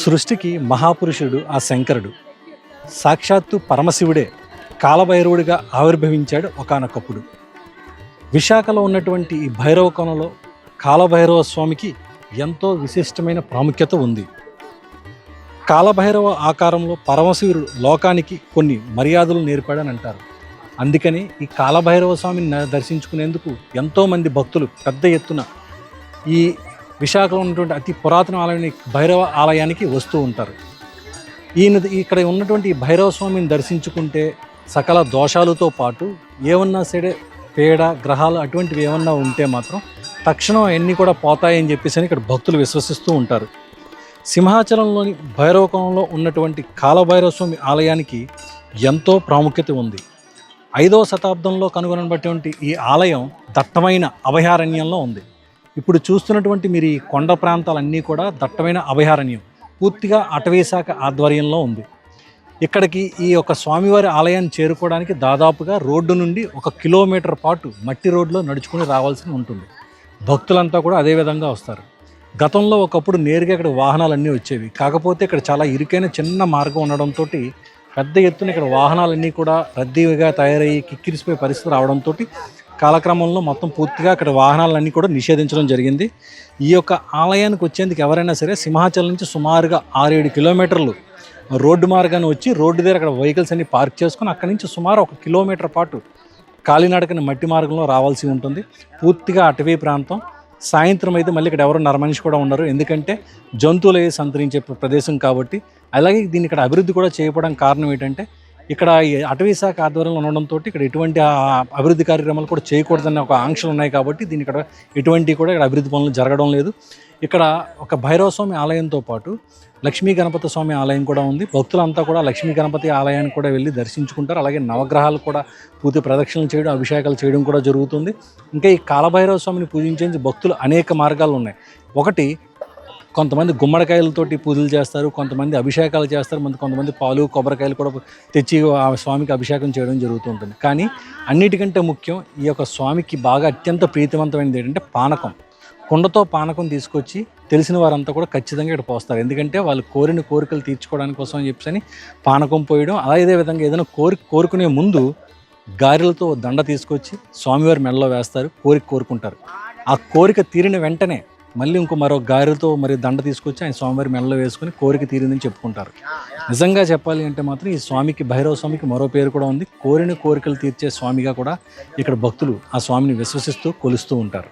సృష్టికి మహాపురుషుడు ఆ శంకరుడు. సాక్షాత్తు పరమశివుడే కాలభైరవుడిగా ఆవిర్భవించాడు ఒకానొకప్పుడు. విశాఖలో ఉన్నటువంటి ఈ భైరవ కోణంలో కాలభైరవ స్వామికి ఎంతో విశిష్టమైన ప్రాముఖ్యత ఉంది. కాలభైరవ ఆకారంలో పరమశివుడు లోకానికి కొన్ని మర్యాదలు నేర్పాడని అంటారు. అందుకని ఈ కాలభైరవ స్వామిని దర్శించుకునేందుకు ఎంతోమంది భక్తులు పెద్ద ఎత్తున ఈ విశాఖలో ఉన్నటువంటి అతి పురాతన ఆలయాన్ని భైరవ ఆలయానికి వస్తూ ఉంటారు. ఇక్కడ ఉన్నటువంటి భైరవ స్వామిని దర్శించుకుంటే సకల దోషాలతో పాటు ఏమన్నా సరే పేడ గ్రహాలు అటువంటివి ఏమన్నా ఉంటే మాత్రం తక్షణం అవన్నీ కూడా పోతాయని చెప్పేసి ఇక్కడ భక్తులు విశ్వసిస్తూ ఉంటారు. సింహాచలంలోని భైరవకోణంలో ఉన్నటువంటి కాలభైరవ స్వామి ఆలయానికి ఎంతో ప్రాముఖ్యత ఉంది. 5వ శతాబ్దంలో కనుగొనబడినటువంటి ఈ ఆలయం దట్టమైన అభయారణ్యంలో ఉంది. ఇప్పుడు చూస్తున్నటువంటి మీరు ఈ కొండ ప్రాంతాలన్నీ కూడా దట్టమైన అభయారణ్యం, పూర్తిగా అటవీశాఖ ఆధ్వర్యంలో ఉంది. ఇక్కడికి ఈ యొక్క స్వామివారి ఆలయాన్ని చేరుకోవడానికి దాదాపుగా రోడ్డు నుండి 1 కిలోమీటర్ పాటు మట్టి రోడ్లో నడుచుకుని రావాల్సి ఉంటుంది. భక్తులంతా కూడా అదే విధంగా వస్తారు. గతంలో ఒకప్పుడు నేరుగా ఇక్కడ వాహనాలన్నీ వచ్చేవి. కాకపోతే ఇక్కడ చాలా ఇరుకైన చిన్న మార్గం ఉండడంతో పెద్ద ఎత్తున ఇక్కడ వాహనాలన్నీ కూడా రద్దీగా తయారయ్యి కిక్కిరిసిపోయే పరిస్థితి రావడంతో కాలక్రమంలో మొత్తం పూర్తిగా అక్కడ వాహనాలన్నీ కూడా నిషేధించడం జరిగింది. ఈ యొక్క ఆలయానికి వచ్చేందుకు ఎవరైనా సరే సింహాచలం నుంచి సుమారుగా 6-7 కిలోమీటర్లు రోడ్డు మార్గాన్ని వచ్చి రోడ్డు దగ్గర అక్కడ వెహికల్స్ అన్ని పార్క్ చేసుకుని అక్కడి నుంచి సుమారు 1 కిలోమీటర్ పాటు కాలినడకని మట్టి మార్గంలో రావాల్సి ఉంటుంది. పూర్తిగా అటవీ ప్రాంతం. సాయంత్రం అయితే మళ్ళీ ఇక్కడ ఎవరు నరమనిషి కూడా ఉండరు, ఎందుకంటే జంతువులు సంతరించే ప్రదేశం కాబట్టి. అలాగే దీన్ని ఇక్కడ అభివృద్ధి కూడా చేయకపోవడానికి కారణం ఏంటంటే ఇక్కడ అటవీ శాఖ ఆధ్వర్యంలో ఉండడంతో ఇక్కడ ఎటువంటి అభివృద్ధి కార్యక్రమాలు కూడా చేయకూడదన్న ఒక ఆంక్షలు ఉన్నాయి కాబట్టి దీని ఇక్కడ ఎటువంటి కూడా ఇక్కడ అభివృద్ధి పనులు జరగడం లేదు. ఇక్కడ ఒక భైరవ స్వామి ఆలయంతో పాటు లక్ష్మీ గణపతి స్వామి ఆలయం కూడా ఉంది. భక్తులంతా కూడా లక్ష్మీ గణపతి ఆలయానికి కూడా వెళ్ళి దర్శించుకుంటారు. అలాగే నవగ్రహాలు కూడా పూర్తి ప్రదక్షిణలు చేయడం, అభిషేకాలు చేయడం కూడా జరుగుతుంది. ఇంకా ఈ కాలభైరవ స్వామిని పూజించే భక్తులు అనేక మార్గాలు ఉన్నాయి. ఒకటి, కొంతమంది గుమ్మడికాయలతోటి పూజలు చేస్తారు, కొంతమంది అభిషేకాలు చేస్తారు, కొంతమంది పాలు కొబ్బరికాయలు కూడా తెచ్చి ఆ స్వామికి అభిషేకం చేయడం జరుగుతుంటుంది. కానీ అన్నిటికంటే ముఖ్యం ఈ యొక్క స్వామికి బాగా అత్యంత ప్రీతివంతమైనది ఏంటంటే పానకం. కుండతో పానకం తీసుకొచ్చి తెలిసిన వారంతా కూడా ఖచ్చితంగా ఇక్కడ పోస్తారు. ఎందుకంటే వాళ్ళు కోరిన కోరికలు తీర్చుకోవడానికి కోసం అని చెప్పని పానకం పోయడం. అదే విధంగా ఏదైనా కోరుకునే ముందు గారెలతో దండ తీసుకొచ్చి స్వామివారి మెడలో వేస్తారు, కోరుకుంటారు. ఆ కోరిక తీరిన వెంటనే మళ్ళీ మరో గారెలతో దండ తీసుకొచ్చి ఆయన స్వామివారి మెడలో వేసుకుని కోరిక తీరిందని చెప్పుకుంటారు. నిజంగా చెప్పాలి అంటే మాత్రం ఈ స్వామికి, భైరవ స్వామికి మరో పేరు కూడా ఉంది. కోరిన కోరికలు తీర్చే స్వామిగా కూడా ఇక్కడ భక్తులు ఆ స్వామిని విశ్వసిస్తూ కొలుస్తూ ఉంటారు.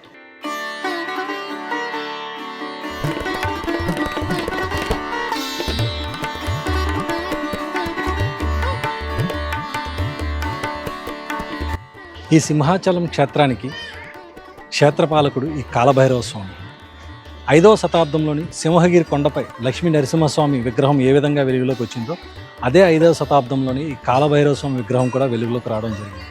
ఈ సింహాచలం క్షేత్రానికి క్షేత్రపాలకుడు ఈ కాలభైరవ స్వామి. 5వ శతాబ్దంలోని సింహగిరి కొండపై లక్ష్మీ నరసింహస్వామి విగ్రహం ఏ విధంగా వెలుగులోకి వచ్చిందో అదే 5వ శతాబ్దంలోని ఈ కాలభైరవ స్వామి విగ్రహం కూడా వెలుగులోకి రావడం జరిగింది.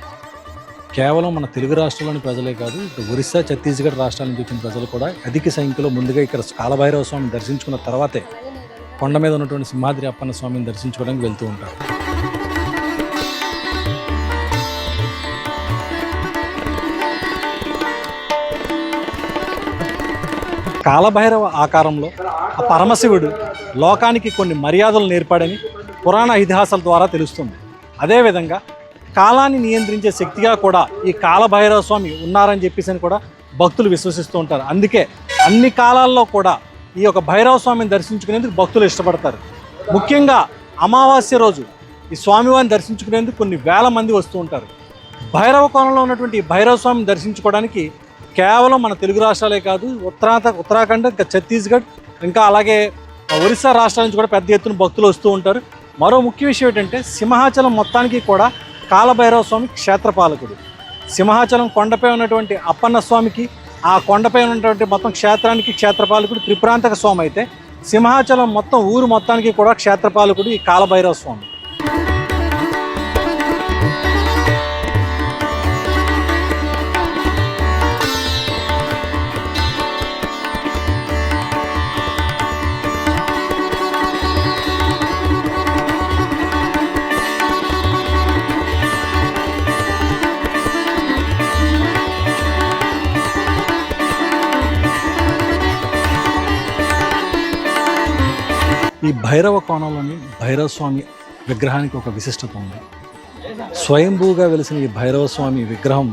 కేవలం మన తెలుగు రాష్ట్రాల్లోని ప్రజలే కాదు, ఇటు ఒరిస్సా, ఛత్తీస్గఢ్ రాష్ట్రాల నుంచి వచ్చిన ప్రజలు కూడా అధిక సంఖ్యలో ముందుగా ఇక్కడ కాలభైరవ స్వామిని దర్శించుకున్న తర్వాతే కొండ మీద ఉన్నటువంటి సింహాద్రి అప్పన్న స్వామిని దర్శించుకోవడానికి వెళ్తూ ఉంటారు. కాలభైరవ ఆకారంలో ఆ పరమశివుడు లోకానికి కొన్ని మర్యాదలు నేర్పాడని పురాణ ఇతిహాసాల ద్వారా తెలుస్తుంది. అదేవిధంగా కాలాన్ని నియంత్రించే శక్తిగా కూడా ఈ కాలభైరవ స్వామి ఉన్నారని చెప్పేసి కూడా భక్తులు విశ్వసిస్తూ ఉంటారు. అందుకే అన్ని కాలాల్లో కూడా ఈ యొక్క భైరవ స్వామిని దర్శించుకునేందుకు భక్తులు ఇష్టపడతారు. ముఖ్యంగా అమావాస్య రోజు ఈ స్వామివారిని దర్శించుకునేందుకు కొన్ని వేల మంది వస్తూ ఉంటారు. భైరవ కోణంలో ఉన్నటువంటి ఈ భైరవ స్వామిని దర్శించుకోవడానికి కేవలం మన తెలుగు రాష్ట్రాలే కాదు, ఉత్తరాఖండ్, ఇంకా ఛత్తీస్గఢ్, ఇంకా అలాగే ఒరిస్సా రాష్ట్రాల నుంచి కూడా పెద్ద ఎత్తున భక్తులు వస్తూ ఉంటారు. మరో ముఖ్య విషయం ఏంటంటే సింహాచలం మొత్తానికి కూడా కాలభైరవ స్వామి క్షేత్రపాలకుడు. సింహాచలం కొండపై ఉన్నటువంటి అప్పన్న స్వామికి, ఆ కొండపై ఉన్నటువంటి మొత్తం క్షేత్రానికి క్షేత్రపాలకుడు త్రిపురాంతక స్వామి అయితే, సింహాచలం మొత్తం ఊరు మొత్తానికి కూడా క్షేత్రపాలకుడు ఈ కాలభైరవ స్వామి. ఈ భైరవ కోణంలోని భైరవ స్వామి విగ్రహానికి ఒక విశిష్టత ఉంది. స్వయంభూగా వెలిసిన ఈ భైరవ స్వామి విగ్రహం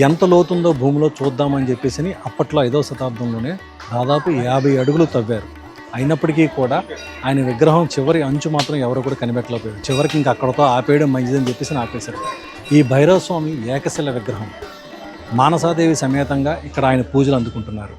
ఎంత లోతుందో భూమిలో చూద్దామని చెప్పేసి అప్పట్లో 5వ శతాబ్దంలోనే దాదాపు 50 అడుగులు తవ్వారు. అయినప్పటికీ కూడా ఆయన విగ్రహం చివరి అంచు మాత్రం ఎవరు కూడా కనిపెట్టలేకపోయారు. చివరికి ఇంకా అక్కడతో ఆపేయడం మంచిదని చెప్పేసి ఆపేశారు. ఈ భైరవ స్వామి ఏకశిల విగ్రహం. మానసాదేవి సమేతంగా ఇక్కడ ఆయన పూజలు అందుకుంటున్నారు.